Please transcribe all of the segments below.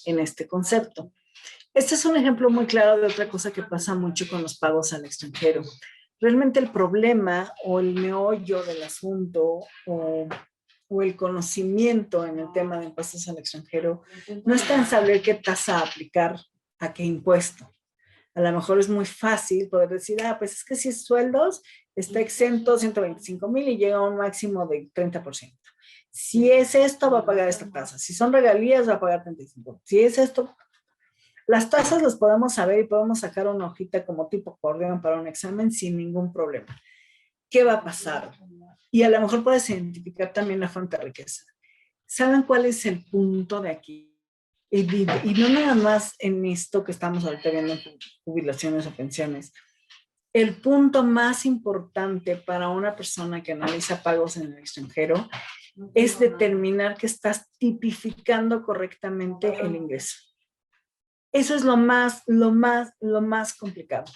En este concepto. Este es un ejemplo muy claro de otra cosa que pasa mucho con los pagos al extranjero. Realmente el problema o el meollo del asunto o el conocimiento en el tema de impuestos al extranjero no está en saber qué tasa aplicar a qué impuesto. A lo mejor es muy fácil poder decir, pues es que si es sueldos, está exento 125,000 y llega a un máximo de 30%. Si es esto, va a pagar esta tasa. Si son regalías, va a pagar 35%. Si es esto, las tasas las podemos saber y podemos sacar una hojita como tipo acordeón para un examen sin ningún problema. ¿Qué va a pasar? Y a lo mejor puedes identificar también la fuente de riqueza. ¿Saben cuál es el punto de aquí? Y no nada más en esto que estamos ahorita viendo en jubilaciones o pensiones. El punto más importante para una persona que analiza pagos en el extranjero es determinar que estás tipificando correctamente el ingreso. Eso es lo más complicado.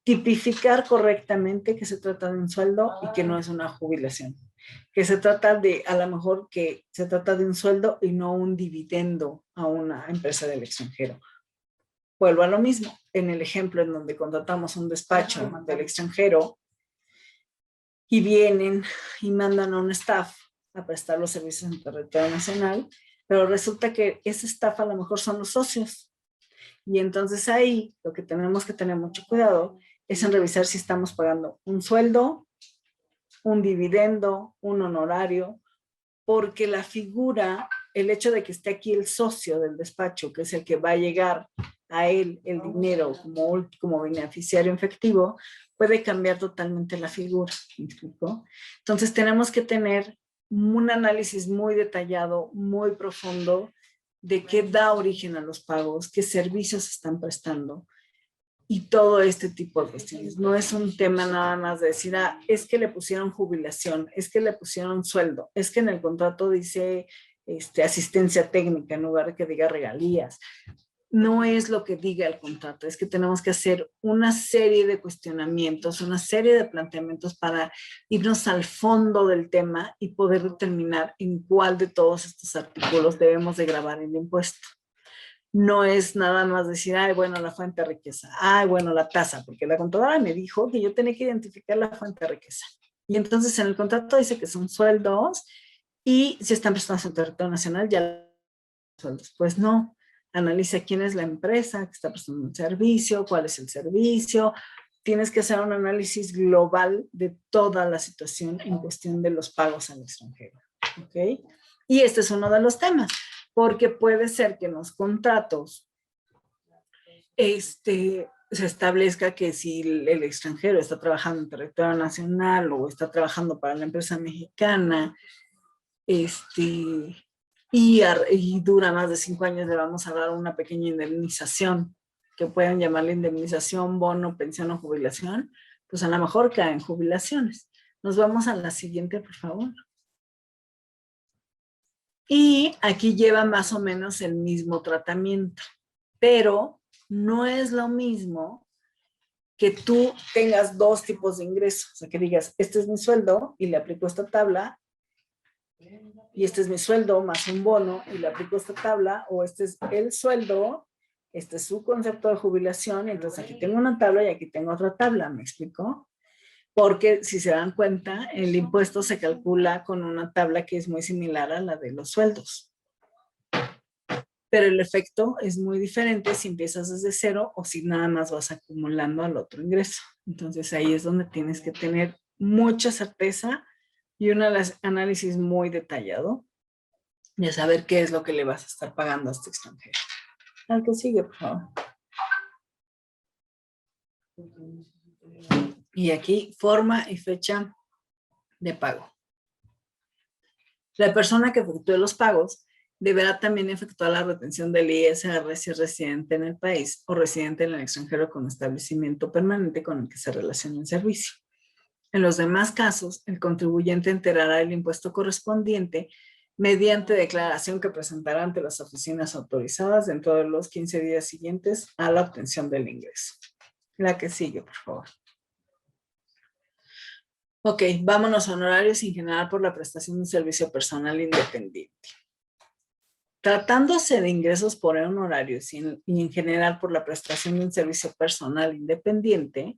Tipificar correctamente que se trata de un sueldo y que no es una jubilación. Que se trata de, a lo mejor, que se trata de un sueldo y no un dividendo a una empresa del extranjero. Vuelvo a lo mismo. En el ejemplo en donde contratamos un despacho del extranjero y vienen y mandan a un staff a prestar los servicios en territorio nacional, pero resulta que ese staff a lo mejor son los socios. Y entonces ahí lo que tenemos que tener mucho cuidado es en revisar si estamos pagando un sueldo, un dividendo, un honorario, porque la figura, el hecho de que esté aquí el socio del despacho, que es el que va a llegar a él el dinero como beneficiario efectivo, puede cambiar totalmente la figura. ¿Me explico? Entonces tenemos que tener un análisis muy detallado, muy profundo, de qué da origen a los pagos, qué servicios están prestando y todo este tipo de cuestiones. No es un tema nada más de decir, es que le pusieron jubilación, es que le pusieron sueldo, es que en el contrato dice asistencia técnica en lugar de que diga regalías. No es lo que diga el contrato, es que tenemos que hacer una serie de cuestionamientos, una serie de planteamientos para irnos al fondo del tema y poder determinar en cuál de todos estos artículos debemos de grabar el impuesto. No es nada más decir, bueno, la fuente de riqueza, bueno, la tasa, porque la contadora me dijo que yo tenía que identificar la fuente de riqueza. Y entonces en el contrato dice que son sueldos y si están prestados en territorio nacional, ya sueldos. Pues no, analiza quién es la empresa que está prestando un servicio, cuál es el servicio. Tienes que hacer un análisis global de toda la situación en cuestión de los pagos al extranjero. ¿Ok? Y este es uno de los temas, porque puede ser que en los contratos se establezca que si el extranjero está trabajando en territorio nacional o está trabajando para la empresa mexicana, y dura más de 5 años, le vamos a dar una pequeña indemnización, que pueden llamarle indemnización, bono, pensión o jubilación, pues a lo mejor caen jubilaciones. Nos vamos a la siguiente, por favor. Y aquí lleva más o menos el mismo tratamiento, pero no es lo mismo que tú tengas dos tipos de ingresos, o sea, que digas, este es mi sueldo y le aplico esta tabla, y este es mi sueldo más un bono y le aplico esta tabla, o este es el sueldo, este es su concepto de jubilación, y entonces aquí tengo una tabla y aquí tengo otra tabla, ¿me explico? Porque si se dan cuenta, el impuesto se calcula con una tabla que es muy similar a la de los sueldos. Pero el efecto es muy diferente si empiezas desde cero o si nada más vas acumulando al otro ingreso. Entonces ahí es donde tienes que tener mucha certeza y un análisis muy detallado de saber qué es lo que le vas a estar pagando a este extranjero. Al que sigue, por favor. Y aquí, forma y fecha de pago. La persona que efectúe los pagos deberá también efectuar la retención del ISR si es residente en el país o residente en el extranjero con establecimiento permanente con el que se relaciona el servicio. En los demás casos, el contribuyente enterará el impuesto correspondiente mediante declaración que presentará ante las oficinas autorizadas dentro de los 15 días siguientes a la obtención del ingreso. La que sigue, por favor. Ok, vámonos a honorarios en general por la prestación de un servicio personal independiente. Tratándose de ingresos por honorarios y en general por la prestación de un servicio personal independiente,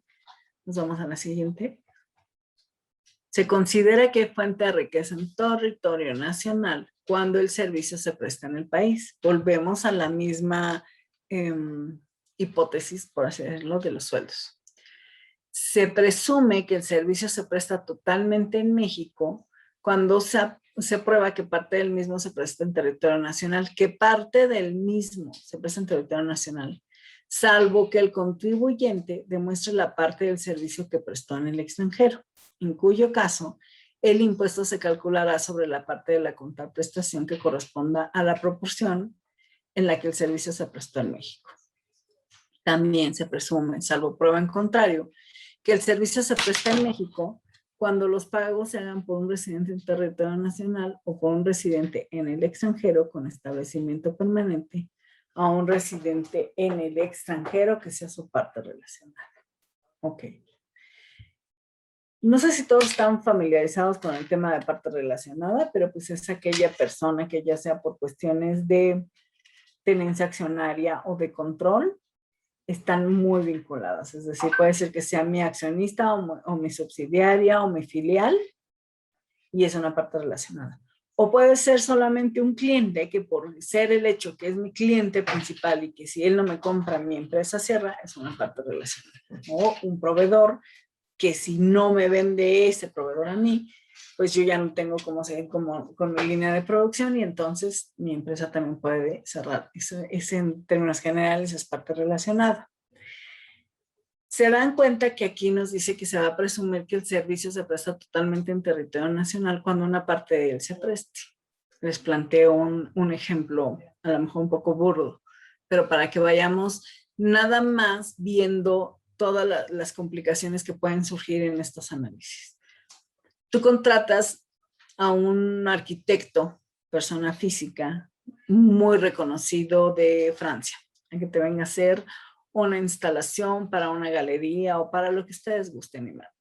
nos vamos a la siguiente. Se considera que hay fuente de riqueza en territorio nacional cuando el servicio se presta en el país. Volvemos a la misma hipótesis, por así decirlo, de los sueldos. Se presume que el servicio se presta totalmente en México cuando se prueba que parte del mismo se presta en territorio nacional, que parte del mismo se presta en territorio nacional, salvo que el contribuyente demuestre la parte del servicio que prestó en el extranjero, en cuyo caso el impuesto se calculará sobre la parte de la contraprestación que corresponda a la proporción en la que el servicio se prestó en México. También se presume, salvo prueba en contrario, que el servicio se presta en México cuando los pagos se hagan por un residente en territorio nacional o por un residente en el extranjero con establecimiento permanente a un residente en el extranjero que sea su parte relacionada. Ok. No sé si todos están familiarizados con el tema de parte relacionada, pero pues es aquella persona que ya sea por cuestiones de tenencia accionaria o de control, están muy vinculadas. Es decir, puede ser que sea mi accionista o mi subsidiaria o mi filial y es una parte relacionada. O puede ser solamente un cliente que por ser el hecho que es mi cliente principal y que si él no me compra, mi empresa cierra, es una parte relacionada. O un proveedor que si no me vende ese proveedor a mí, pues yo ya no tengo cómo seguir con mi línea de producción y entonces mi empresa también puede cerrar. Eso en términos generales es parte relacionada. Se dan cuenta que aquí nos dice que se va a presumir que el servicio se presta totalmente en territorio nacional cuando una parte de él se preste. Les planteo un ejemplo, a lo mejor un poco burdo, pero para que vayamos nada más viendo todas las complicaciones que pueden surgir en estos análisis. Tú contratas a un arquitecto, persona física, muy reconocido de Francia, a que te venga a hacer una instalación para una galería o para lo que ustedes gusten y manden.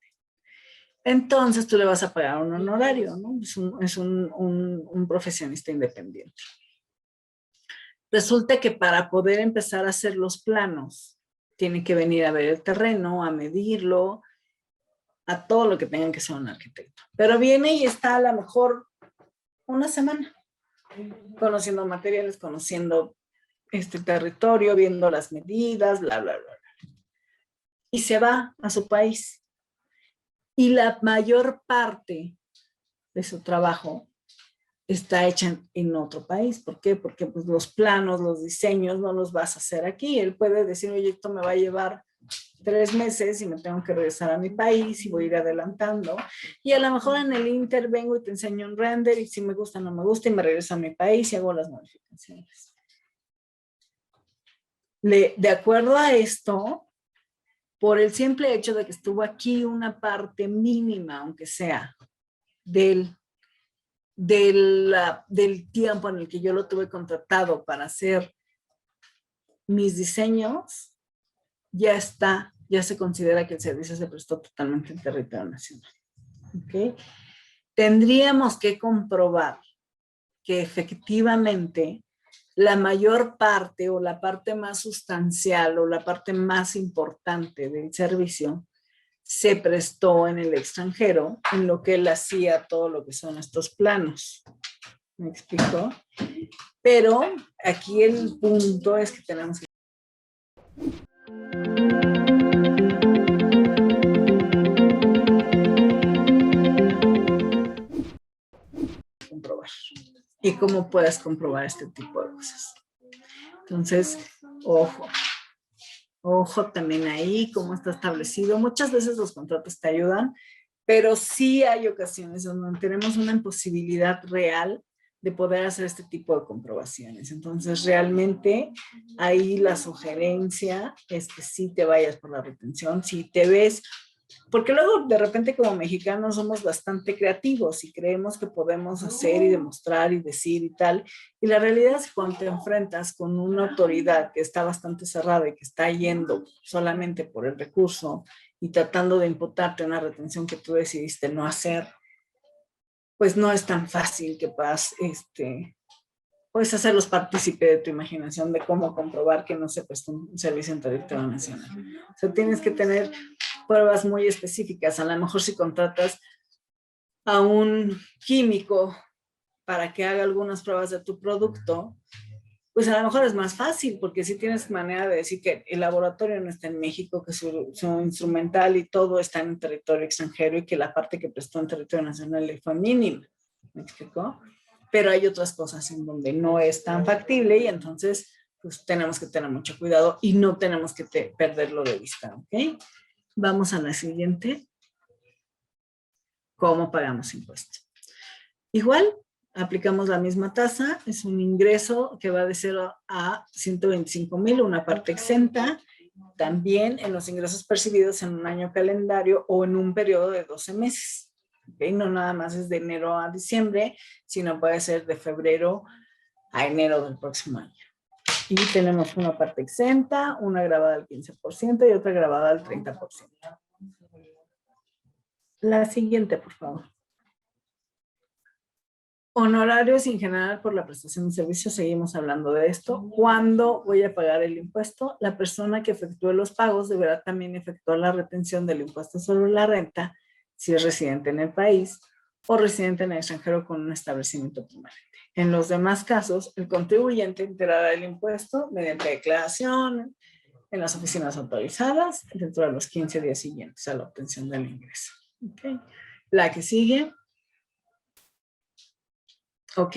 Entonces tú le vas a pagar un honorario, ¿no? Es un profesionista independiente. Resulta que para poder empezar a hacer los planos, tiene que venir a ver el terreno, a medirlo, a todo lo que tengan que ser un arquitecto. Pero viene y está a lo mejor una semana conociendo materiales, conociendo este territorio, viendo las medidas, bla, bla, bla. Y se va a su país. Y la mayor parte de su trabajo está hecha en otro país. ¿Por qué? Porque pues, los planos, los diseños no los vas a hacer aquí. Él puede decir, oye, esto me va a llevar 3 meses y me tengo que regresar a mi país y voy a ir adelantando. Y a lo mejor en el Inter vengo y te enseño un render y si me gusta o no me gusta y me regreso a mi país y hago las modificaciones. De acuerdo a esto, por el simple hecho de que estuvo aquí una parte mínima, aunque sea, del tiempo en el que yo lo tuve contratado para hacer mis diseños, ya se considera que el servicio se prestó totalmente en territorio nacional. ¿Okay? Tendríamos que comprobar que efectivamente la mayor parte o la parte más sustancial o la parte más importante del servicio se prestó en el extranjero, en lo que él hacía todo lo que son estos planos. ¿Me explico? Pero aquí el punto es que tenemos que comprobar. ¿Y cómo puedes comprobar este tipo de cosas? Entonces, ojo también ahí, cómo está establecido. Muchas veces los contratos te ayudan, pero sí hay ocasiones donde tenemos una imposibilidad real de poder hacer este tipo de comprobaciones. Entonces, realmente ahí la sugerencia es que sí te vayas por la retención. Si te ves Porque luego de repente como mexicanos somos bastante creativos y creemos que podemos hacer y demostrar y decir y tal. Y la realidad es que cuando te enfrentas con una autoridad que está bastante cerrada y que está yendo solamente por el recurso y tratando de imputarte una retención que tú decidiste no hacer, pues no es tan fácil que puedas puedes hacerlos partícipe de tu imaginación de cómo comprobar que no se prestó un servicio en territorio nacional. O sea, tienes que tener pruebas muy específicas. A lo mejor si contratas a un químico para que haga algunas pruebas de tu producto, pues a lo mejor es más fácil, porque si tienes manera de decir que el laboratorio no está en México, que su instrumental y todo está en territorio extranjero y que la parte que prestó en territorio nacional le fue mínima. ¿Me explicó? Pero hay otras cosas en donde no es tan factible y entonces pues tenemos que tener mucho cuidado y no tenemos que perderlo de vista, ¿ok? Vamos a la siguiente. ¿Cómo pagamos impuestos? Igual, aplicamos la misma tasa, es un ingreso que va de 0 a 125,000, una parte exenta, también en los ingresos percibidos en un año calendario o en un periodo de 12 meses. ¿Okay? No nada más es de enero a diciembre, sino puede ser de febrero a enero del próximo año. Y tenemos una parte exenta, una grabada al 15% y otra grabada al 30%. La siguiente, por favor. Honorarios en general por la prestación de servicios, seguimos hablando de esto. ¿Cuándo voy a pagar el impuesto? La persona que efectúe los pagos deberá también efectuar la retención del impuesto sobre la renta si es residente en el país o residente en el extranjero con un establecimiento permanente. En los demás casos, el contribuyente enterará del impuesto mediante declaración en las oficinas autorizadas dentro de los 15 días siguientes a la obtención del ingreso. ¿Okay? La que sigue. Ok,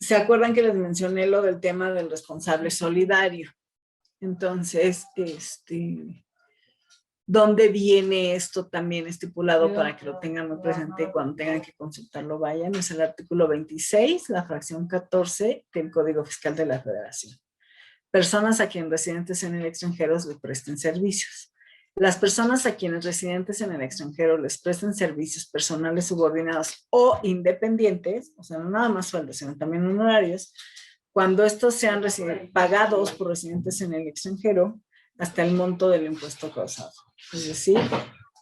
¿se acuerdan que les mencioné lo del tema del responsable solidario? Entonces, ¿dónde viene esto también estipulado para que lo tengan muy presente y cuando tengan que consultarlo vayan? Es el artículo 26, la fracción 14 del Código Fiscal de la Federación. Personas a quienes residentes en el extranjero les presten servicios. Las personas a quienes residentes en el extranjero les presten servicios personales subordinados o independientes, o sea, no nada más sueldos, sino también honorarios, cuando estos sean pagados por residentes en el extranjero hasta el monto del impuesto causado. Es decir,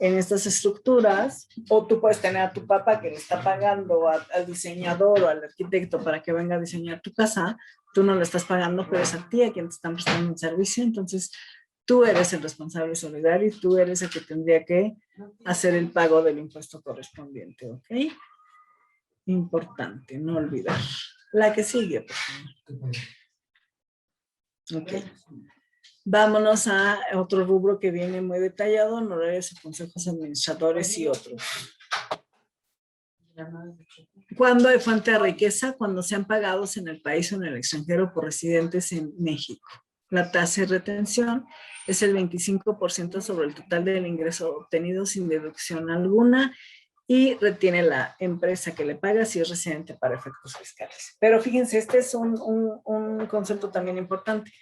en estas estructuras, o tú puedes tener a tu papá que le está pagando al diseñador o al arquitecto para que venga a diseñar tu casa, tú no le estás pagando, pero es a ti a quien te están prestando un servicio, entonces tú eres el responsable solidario y tú eres el que tendría que hacer el pago del impuesto correspondiente, ¿ok? Importante, no olvidar. La que sigue, por favor. Ok. Vámonos a otro rubro que viene muy detallado, honorarios y consejos administradores y otros. ¿Cuándo hay fuente de riqueza? Cuando sean pagados en el país o en el extranjero por residentes en México. La tasa de retención es el 25% sobre el total del ingreso obtenido sin deducción alguna y retiene la empresa que le paga si es residente para efectos fiscales. Pero fíjense, este es un concepto también importante.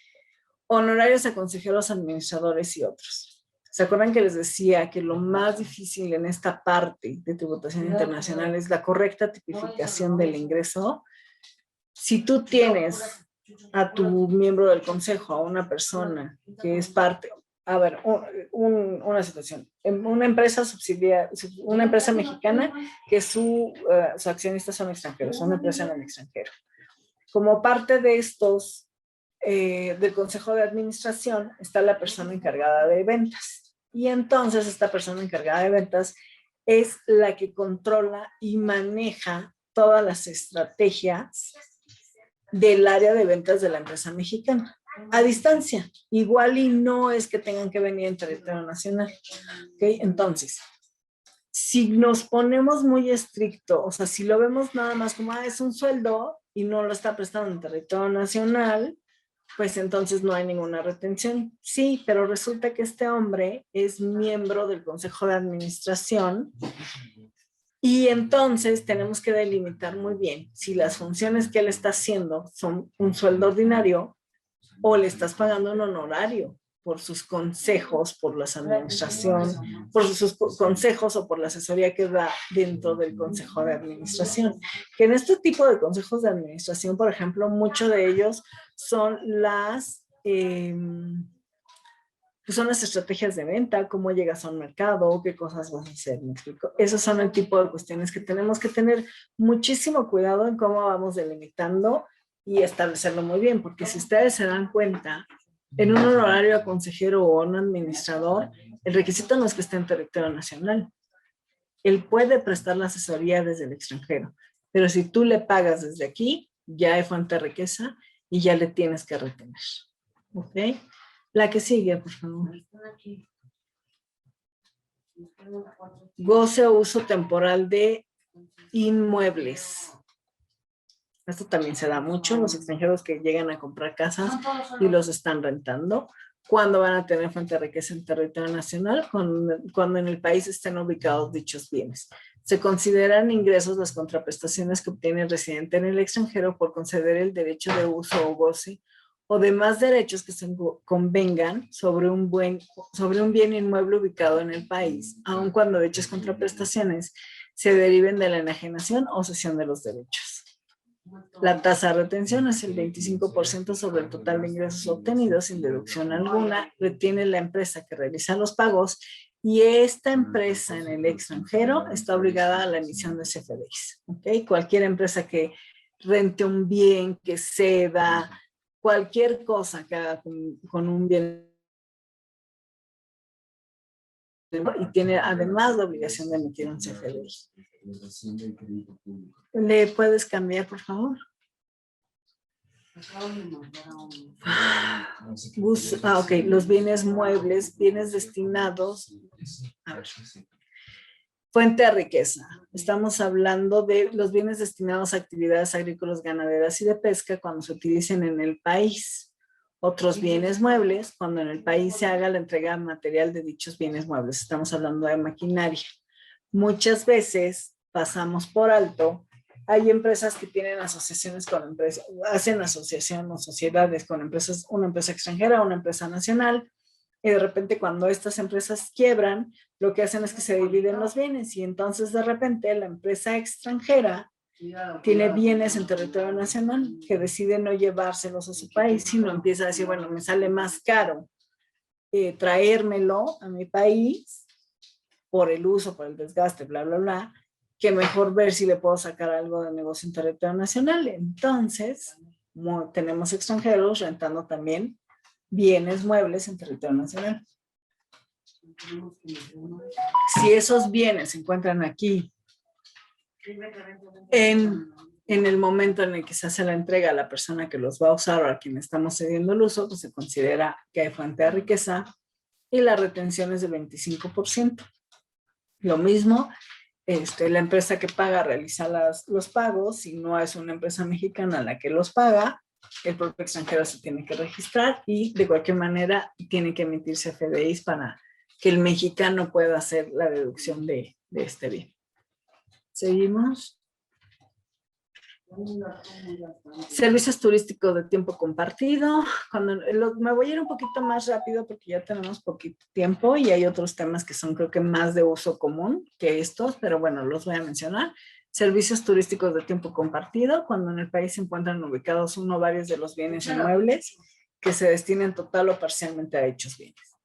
Honorarios a consejeros administradores y otros. ¿Se acuerdan que les decía que lo más difícil en esta parte de tributación internacional es la correcta tipificación del ingreso? Si tú tienes a tu miembro del consejo, a una persona que es parte, a ver, una situación, una empresa subsidiaria, una empresa mexicana que sus accionistas son extranjeros, una empresa en el extranjero. Como parte de estos del consejo de administración está la persona encargada de ventas. Y entonces esta persona encargada de ventas es la que controla y maneja todas las estrategias del área de ventas de la empresa mexicana. A distancia. Igual y no es que tengan que venir en territorio nacional. ¿Okay? Entonces, si nos ponemos muy estricto, o sea, si lo vemos nada más como, es un sueldo y no lo está prestando en territorio nacional, pues entonces no hay ninguna retención. Sí, pero resulta que este hombre es miembro del Consejo de Administración y entonces tenemos que delimitar muy bien si las funciones que él está haciendo son un sueldo ordinario o le estás pagando un honorario. por sus consejos, por la administración, por sus consejos o por la asesoría que da dentro del consejo de administración. Que en este tipo de consejos de administración, por ejemplo, muchos de ellos son son las estrategias de venta, cómo llegas a un mercado, qué cosas vas a hacer, ¿me explico? Esos son el tipo de cuestiones que tenemos que tener muchísimo cuidado en cómo vamos delimitando y establecerlo muy bien, porque si ustedes se dan cuenta, en un honorario a consejero o un administrador, el requisito no es que esté en territorio nacional. Él puede prestar la asesoría desde el extranjero, pero si tú le pagas desde aquí, ya hay fuente de riqueza y ya le tienes que retener. ¿Ok? La que sigue, por favor. Goce o uso temporal de inmuebles. Esto también se da mucho, los extranjeros que llegan a comprar casas y los están rentando. ¿Cuándo van a tener fuente de riqueza en territorio nacional? Cuando en el país estén ubicados dichos bienes. Se consideran ingresos las contraprestaciones que obtiene el residente en el extranjero por conceder el derecho de uso o goce o demás derechos que se convengan sobre un bien inmueble ubicado en el país, aun cuando dichas contraprestaciones se deriven de la enajenación o cesión de los derechos. La tasa de retención es el 25% sobre el total de ingresos obtenidos sin deducción alguna. Retiene la empresa que realiza los pagos y esta empresa en el extranjero está obligada a la emisión de CFDIs. ¿Okay? Cualquier empresa que rente un bien, que ceda, cualquier cosa que haga con un bien y tiene además la obligación de emitir un CFDI. ¿Le puedes cambiar, por favor? Ok, los bienes muebles, bienes destinados. A ver. Fuente de riqueza. Estamos hablando de los bienes destinados a actividades agrícolas, ganaderas y de pesca cuando se utilicen en el país. Otros bienes muebles cuando en el país se haga la entrega de material de dichos bienes muebles. Estamos hablando de maquinaria. Muchas veces pasamos por alto. Hay empresas que tienen asociaciones con empresas, hacen asociación o sociedades con empresas, una empresa extranjera, una empresa nacional, y de repente cuando estas empresas quiebran, lo que hacen es que se dividen los bienes y entonces de repente la empresa extranjera tiene bienes en territorio nacional que decide no llevárselos a su país, sino empieza a decir, bueno, me sale más caro traérmelo a mi país por el uso, por el desgaste, bla, bla, bla, que mejor ver si le puedo sacar algo de negocio en territorio nacional. Entonces, tenemos extranjeros rentando también bienes muebles en territorio nacional. Si esos bienes se encuentran aquí en el momento en el que se hace la entrega a la persona que los va a usar o a quien estamos cediendo el uso, pues se considera que hay fuente de riqueza y la retención es del 25%. Lo mismo, la empresa que paga realiza los pagos, si no es una empresa mexicana la que los paga, el propio extranjero se tiene que registrar y de cualquier manera tiene que emitir CFDIs para que el mexicano pueda hacer la deducción de este bien. Seguimos. Servicios turísticos de tiempo compartido. Me voy a ir un poquito más rápido porque ya tenemos poquito tiempo y hay otros temas que son creo que más de uso común que estos, pero bueno, los voy a mencionar. Servicios turísticos de tiempo compartido, cuando en el país se encuentran ubicados uno o varios de los bienes inmuebles que se destinen total o parcialmente a dichos bienes.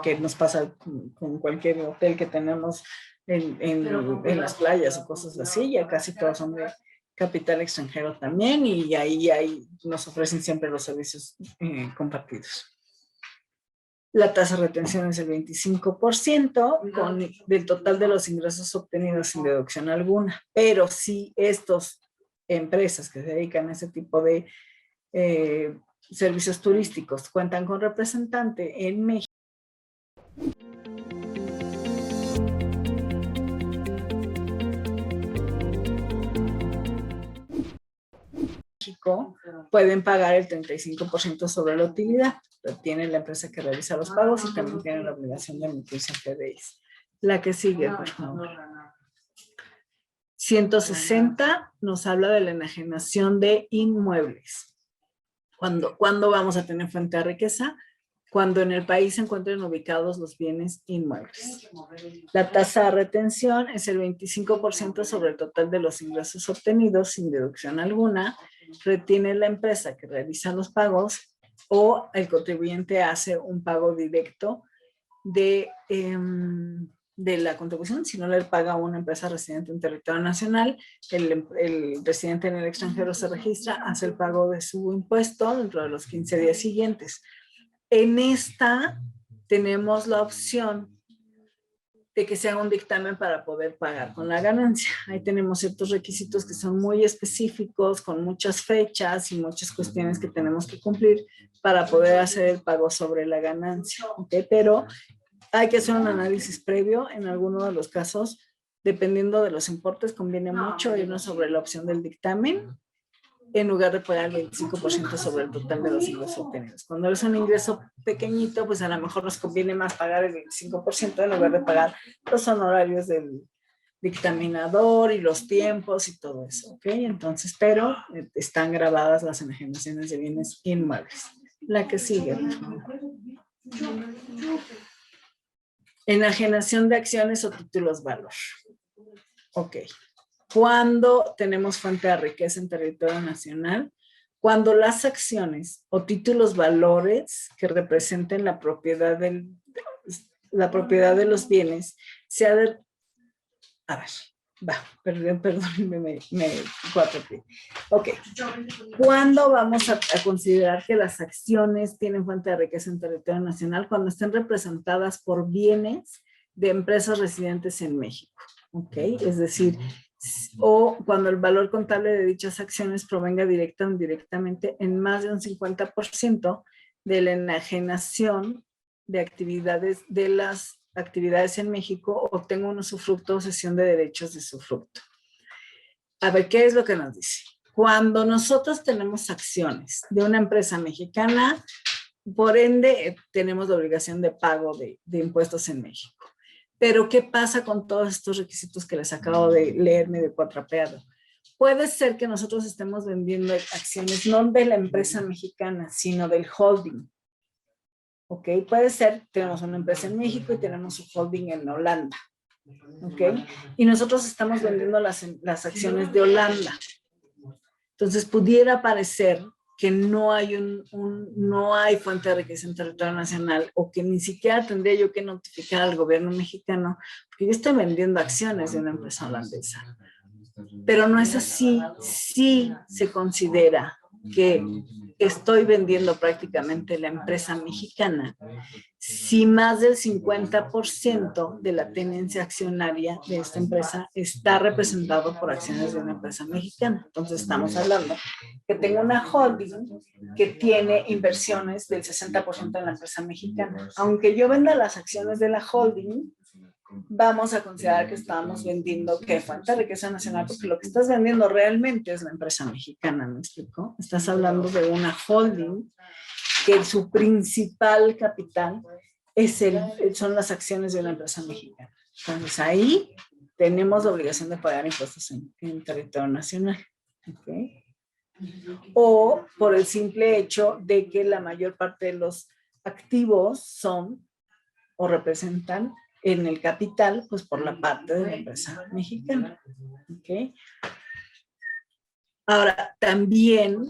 Que nos pasa con cualquier hotel que tenemos en las playas o cosas así, ya casi todos son de capital extranjero también y ahí nos ofrecen siempre los servicios compartidos. La tasa de retención es el 25% del total de los ingresos obtenidos sin deducción alguna, pero si estas empresas que se dedican a ese tipo de servicios turísticos cuentan con representante en México, pueden pagar el 35% sobre la utilidad. Tiene la empresa que realiza los pagos y también tiene la obligación de emitir CFDIs. La que sigue, por favor. 160 nos habla de la enajenación de inmuebles. ¿Cuándo vamos a tener fuente de riqueza? cuando en el país se encuentren ubicados los bienes inmuebles. La tasa de retención es el 25% sobre el total de los ingresos obtenidos sin deducción alguna. Retiene la empresa que realiza los pagos o el contribuyente hace un pago directo de la contribución. Si no le paga a una empresa residente en territorio nacional, el residente en el extranjero se registra, hace el pago de su impuesto dentro de los 15 días siguientes. En esta tenemos la opción de que se haga un dictamen para poder pagar con la ganancia. Ahí tenemos ciertos requisitos que son muy específicos, con muchas fechas y muchas cuestiones que tenemos que cumplir para poder hacer el pago sobre la ganancia, ¿ok? Pero hay que hacer un análisis previo. En alguno de los casos, dependiendo de los importes, conviene mucho irnos sobre la opción del dictamen en lugar de pagar el 25% sobre el total de los ingresos obtenidos. Cuando es un ingreso pequeñito, pues a lo mejor nos conviene más pagar el 25% en lugar de pagar los honorarios del dictaminador y los tiempos y todo eso, ¿ok? Entonces, pero están grabadas las enajenaciones de bienes inmuebles. La que sigue, por favor. Enajenación de acciones o títulos valor. Ok. Cuando tenemos fuente de riqueza en territorio nacional, cuando las acciones o títulos valores que representen la propiedad de los bienes se ha de... A ver, perdón, me cuatropié. Ok. ¿Cuándo vamos a considerar que las acciones tienen fuente de riqueza en territorio nacional? Cuando estén representadas por bienes de empresas residentes en México. Ok, es decir, o cuando el valor contable de dichas acciones provenga directa o indirectamente en más de un 50% de la enajenación de actividades de las actividades en México o tenga un usufructo o cesión de derechos de usufructo. A ver, ¿qué es lo que nos dice? Cuando nosotros tenemos acciones de una empresa mexicana, por ende, tenemos la obligación de pago de impuestos en México. Pero, ¿qué pasa con todos estos requisitos que les acabo de leer medio cuatrapeado? Puede ser que nosotros estemos vendiendo acciones no de la empresa mexicana, sino del holding. ¿Ok? Puede ser, tenemos una empresa en México y tenemos un holding en Holanda. ¿Ok? Y nosotros estamos vendiendo las acciones de Holanda. Entonces, pudiera parecer que no hay no hay fuente de riqueza en territorio nacional o que ni siquiera tendría yo que notificar al gobierno mexicano porque yo estoy vendiendo acciones de una empresa holandesa. Pero no es así. Sí se considera que estoy vendiendo prácticamente la empresa mexicana si más del 50% de la tenencia accionaria de esta empresa está representado por acciones de una empresa mexicana. Entonces estamos hablando que tengo una holding que tiene inversiones del 60% en la empresa mexicana. Aunque yo venda las acciones de la holding, vamos a considerar que estamos vendiendo ¿qué? Fuente de riqueza nacional, porque lo que estás vendiendo realmente es la empresa mexicana, ¿me explico? Estás hablando de una holding que su principal capital son las acciones de una empresa mexicana. Entonces ahí tenemos la obligación de pagar impuestos en territorio nacional. ¿Okay? O por el simple hecho de que la mayor parte de los activos son o representan en el capital, pues por la parte de la empresa mexicana. ¿Okay? Ahora, también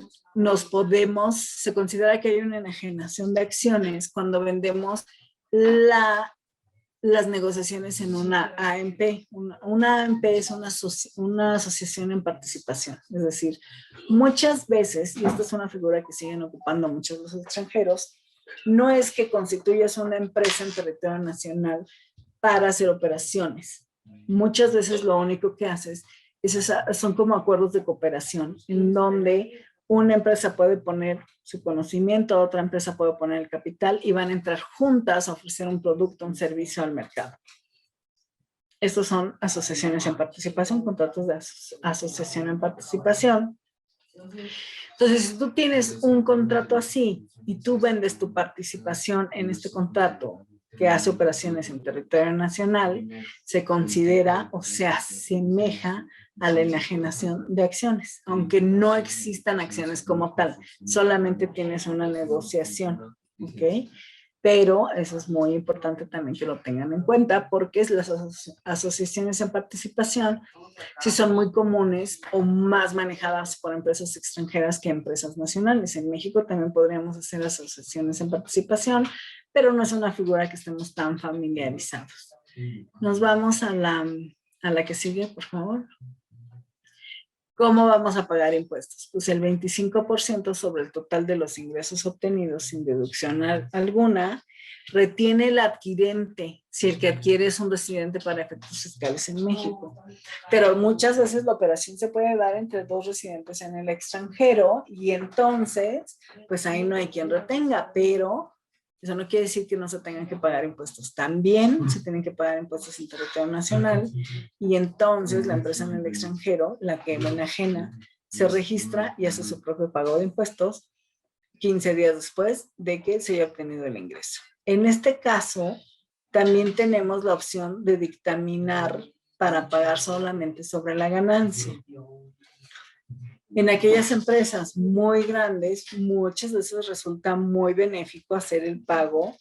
se considera que hay una enajenación de acciones cuando vendemos las negociaciones en una AMP. Una AMP es una asociación en participación. Es decir, muchas veces, y esta es una figura que siguen ocupando muchos de los extranjeros, no es que constituyas una empresa en territorio nacional para hacer operaciones. Muchas veces lo único que haces son como acuerdos de cooperación, en donde una empresa puede poner su conocimiento, otra empresa puede poner el capital y van a entrar juntas a ofrecer un producto, un servicio al mercado. Estos son asociaciones en participación, contratos de asociación en participación. Entonces, si tú tienes un contrato así y tú vendes tu participación en este contrato que hace operaciones en territorio nacional, se considera o se asemeja a la enajenación de acciones, aunque no existan acciones como tal, solamente tienes una negociación, ¿ok? Pero eso es muy importante también que lo tengan en cuenta porque las asociaciones en participación sí son muy comunes o más manejadas por empresas extranjeras que empresas nacionales. En México también podríamos hacer asociaciones en participación, pero no es una figura que estemos tan familiarizados. Nos vamos a la que sigue, por favor. ¿Cómo vamos a pagar impuestos? Pues el 25% sobre el total de los ingresos obtenidos sin deducción alguna retiene el adquirente si el que adquiere es un residente para efectos fiscales en México. Pero muchas veces la operación se puede dar entre dos residentes en el extranjero y entonces, pues ahí no hay quien retenga, pero eso no quiere decir que no se tengan que pagar impuestos. También se tienen que pagar impuestos en territorio nacional y entonces la empresa en el extranjero, la que lo enajena, se registra y hace su propio pago de impuestos 15 días después de que se haya obtenido el ingreso. En este caso, también tenemos la opción de dictaminar para pagar solamente sobre la ganancia. En aquellas empresas muy grandes, muchas veces resulta muy benéfico hacer el pago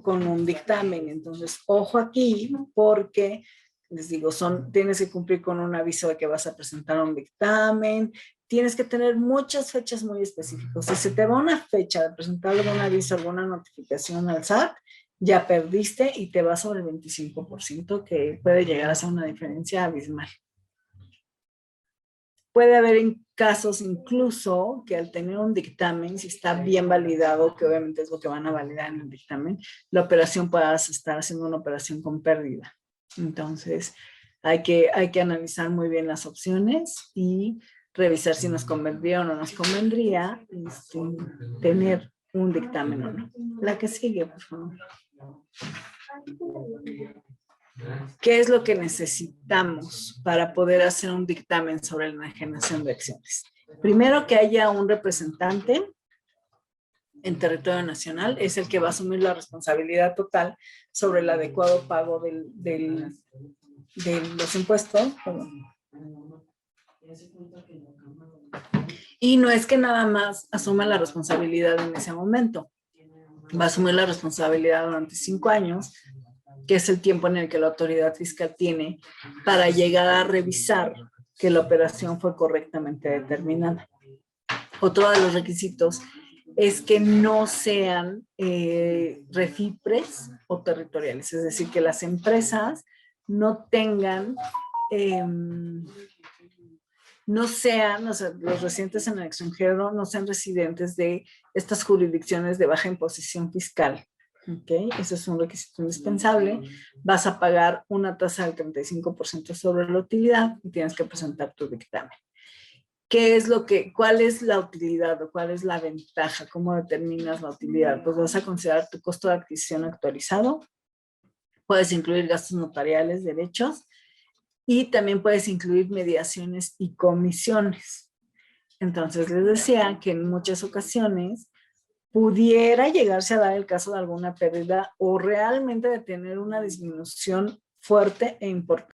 con un dictamen. Entonces, ojo aquí, porque les digo, tienes que cumplir con un aviso de que vas a presentar un dictamen, tienes que tener muchas fechas muy específicas. Si se te va una fecha de presentar algún aviso, alguna notificación al SAT, ya perdiste y te vas sobre el 25%, que puede llegar a ser una diferencia abismal. Puede haber casos incluso que al tener un dictamen, si está bien validado, que obviamente es lo que van a validar en el dictamen, la operación puedas estar haciendo una operación con pérdida. Entonces, hay que analizar muy bien las opciones y revisar si nos convendría o no nos convendría tener un dictamen o no. La que sigue, por favor. ¿Qué es lo que necesitamos para poder hacer un dictamen sobre la enajenación de acciones? Primero, que haya un representante en territorio nacional, es el que va a asumir la responsabilidad total sobre el adecuado pago de los impuestos. Y no es que nada más asuma la responsabilidad en ese momento, va a asumir la responsabilidad durante 5 años, que es el tiempo en el que la autoridad fiscal tiene para llegar a revisar que la operación fue correctamente determinada. Otro de los requisitos es que no sean refipres o territoriales, es decir, que las empresas no tengan, no sean, o sea, los residentes en el extranjero no sean residentes de estas jurisdicciones de baja imposición fiscal. Okay, ese es un requisito indispensable. Vas a pagar una tasa del 35% sobre la utilidad y tienes que presentar tu dictamen. ¿Cuál es la utilidad o cuál es la ventaja? ¿Cómo determinas la utilidad? Pues vas a considerar tu costo de adquisición actualizado, puedes incluir gastos notariales, derechos y también puedes incluir mediaciones y comisiones. Entonces les decía que en muchas ocasiones pudiera llegarse a dar el caso de alguna pérdida o realmente de tener una disminución fuerte e importante